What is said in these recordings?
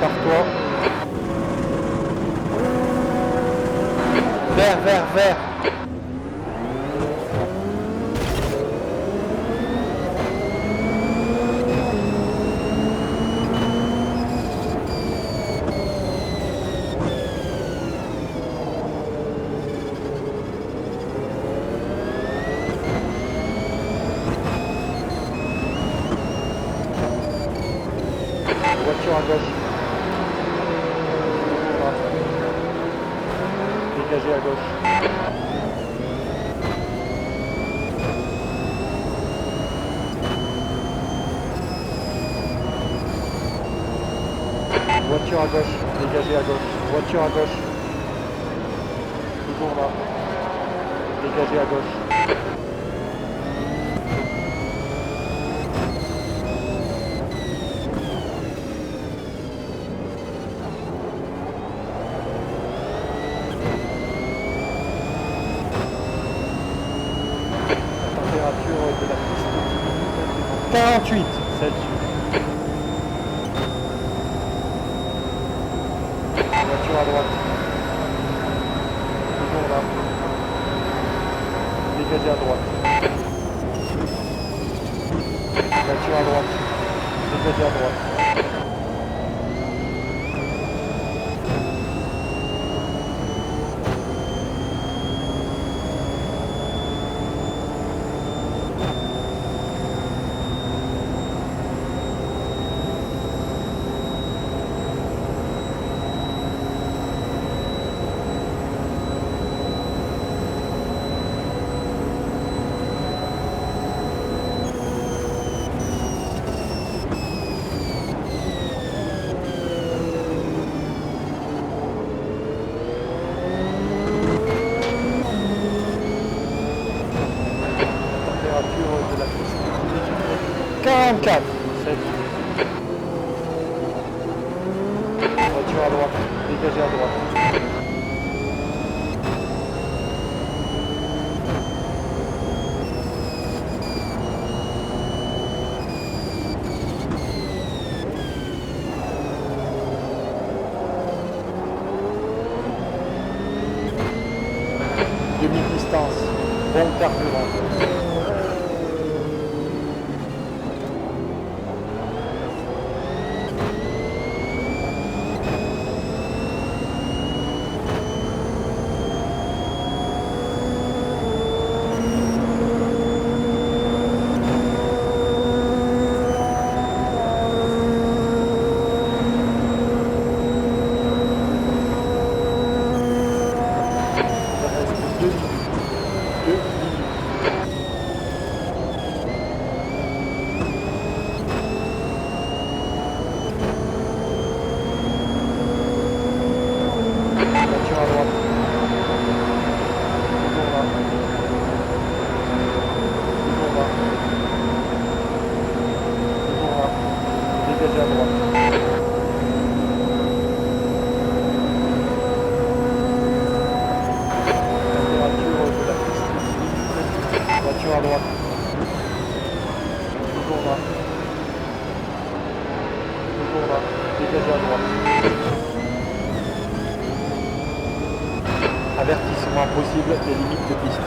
Prépare-toi. Vert, vert, vert. Voiture à gauche. Voilà. Dégagez à gauche. Voiture à gauche, dégagez à gauche. Voiture à gauche. Toujours là. Dégagez à gauche. Température de la piste 48 Celsius. Voiture à droite. Toujours là. Dégagez à droite. Voiture à droite. Dégagez à droite. De la piste 44 Celsius. Voiture à droite, dégagez à droite. Demi-distance, bon carburant. Dégagez à droite. Température de la piste. Voiture à droite. Toujours là. Toujours là. Dégagez à droite. Avertissement possible des limites de piste.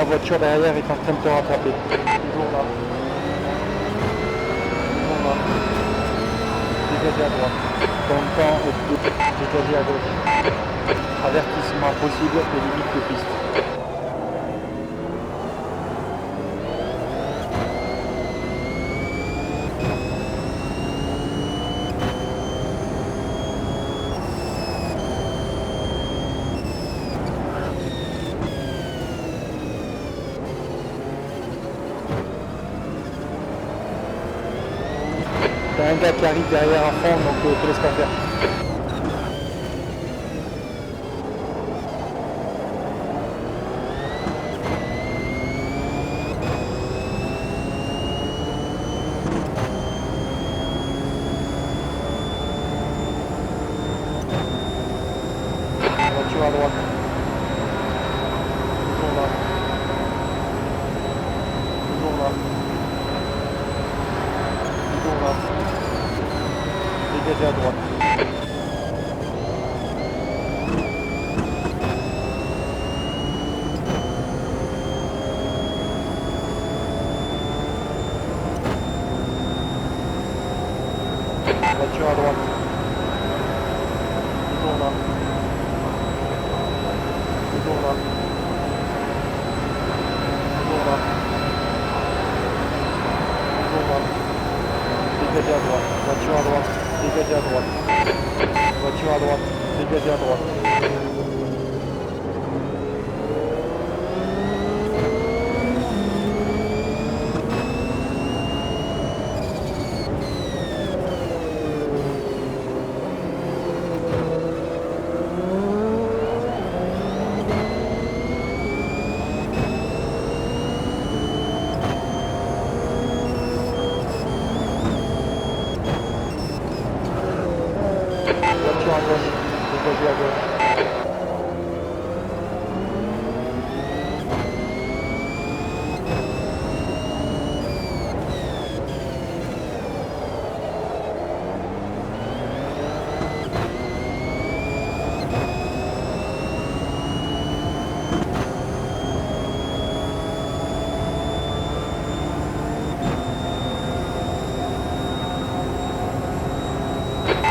voiture derrière est en train de te rattraper. Toujours là. Toujours là. Dégagez à droite. Ton temps est dégagé à gauche. Avertissement possible et limite de piste. T'as un gars qui arrive derrière à fond, donc te laisse pas faire. Voiture à droite. Toujours là. Toujours là. Toujours là. Dégagez à droite. Voiture à droite. Toujours là. Toujours là. Toujours là. Toujours là. Dégagez à droite. Voiture à droite. Dégagez à droite. Voiture à droite. Dégagez à droite. Voiture à gauche. Dégagez à gauche.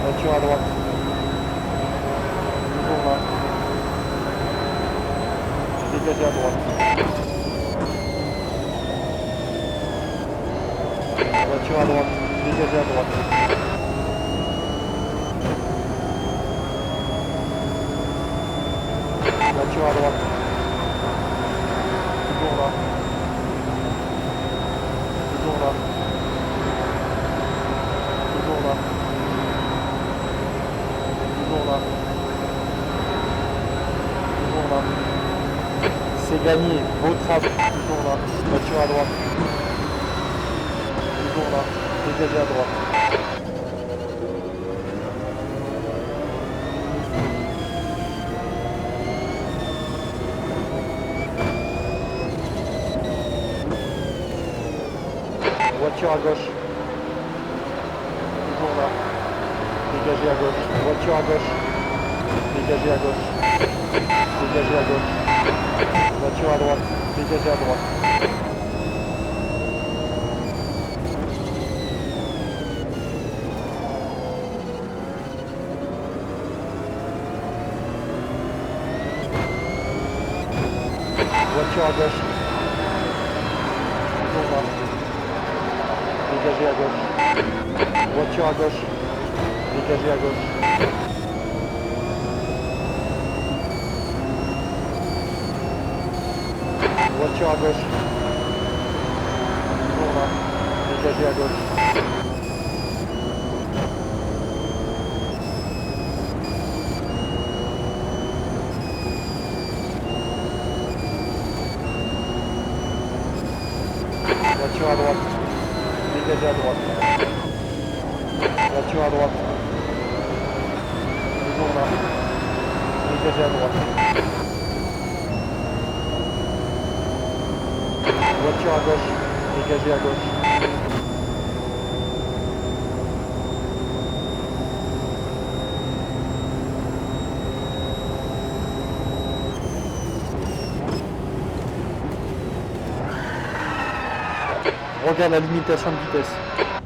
Voiture à droite. Toujours là. Dégagez à droite. Voiture à droite. Dégagez à droite. Voiture à droite. Toujours là. Toujours là. Toujours là. Toujours là. Toujours là. C'est gagné. Beau travail. Toujours là. Voiture à droite. Toujours là. Dégagez à droite. Voiture à gauche. Toujours là. Dégagez à gauche. Voiture à gauche. Dégagez à gauche. Dégagez à gauche. Voiture à droite. Dégagez à droite. Voiture à gauche. Toujours là. Dégagez à gauche. Voiture à gauche. Dégagez à gauche. Voiture à gauche. Toujours là. Dégagez à gauche. Voiture à droite. Dégagez à droite. Voiture à droite. Toujours là. Dégagez à droite. Voiture à gauche. Dégagez à gauche. Regarde la limitation de vitesse.